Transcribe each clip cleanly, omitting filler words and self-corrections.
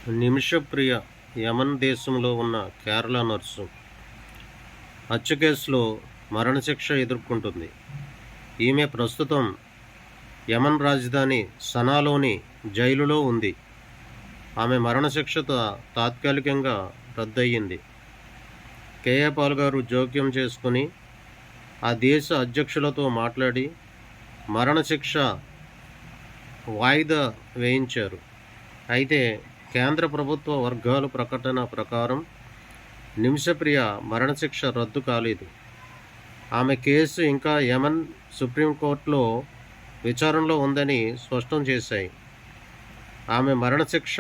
నిమిషప్రియ యమన్ దేశంలో ఉన్న కేరళ నర్సు హత్య కేసులో మరణశిక్ష ఎదుర్కొంటుంది. ఈమె ప్రస్తుతం యమన్ రాజధాని సనాలోని జైలులో ఉంది. ఆమె మరణశిక్ష తాత్కాలికంగా రద్దయింది. కేఏ పాల్ గారు జోక్యం చేసుకుని ఆ దేశ అధ్యక్షులతో మాట్లాడి మరణశిక్ష వాయిదా వేయించారు. అయితే కేంద్ర ప్రభుత్వ వర్గాల ప్రకటన ప్రకారం నిమిషప్రియ మరణశిక్ష రద్దు కాలేదు. ఆమె కేసు ఇంకా యమన్ సుప్రీంకోర్టులో విచారణలో ఉందని స్పష్టం చేశాయి. ఆమె మరణశిక్ష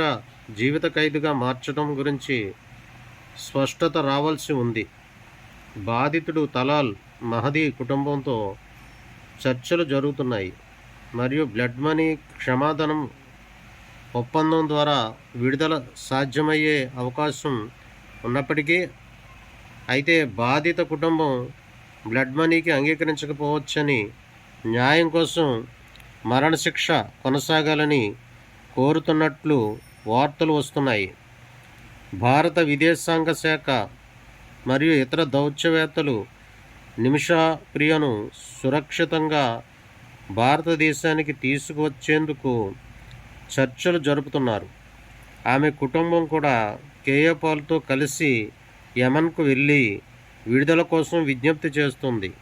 జీవిత ఖైదుగా మార్చడం గురించి స్పష్టత రావాల్సి ఉంది. బాధితుడు తలాల్ మహదీ కుటుంబంతో చర్చలు జరుగుతున్నాయి మరియు బ్లడ్ మనీ క్షమాదానం ఒప్పందం ద్వారా విడుదల సాధ్యమయ్యే అవకాశం ఉన్నప్పటికీ అయితే బాధిత కుటుంబం బ్లడ్ మనీకి అంగీకరించకపోవచ్చని, న్యాయం కోసం మరణశిక్ష కొనసాగాలని కోరుతున్నట్లు వార్తలు వస్తున్నాయి. భారత విదేశాంగ శాఖ మరియు ఇతర దౌత్యవేత్తలు నిమిషప్రియను సురక్షితంగా భారతదేశానికి తీసుకువచ్చేందుకు చర్చలు జరుపుతున్నారు. ఆమె కుటుంబం కూడా కేఏ పాల్తో కలిసి యమన్కు వెళ్ళి విడుదల కోసం విజ్ఞప్తి చేస్తుంది.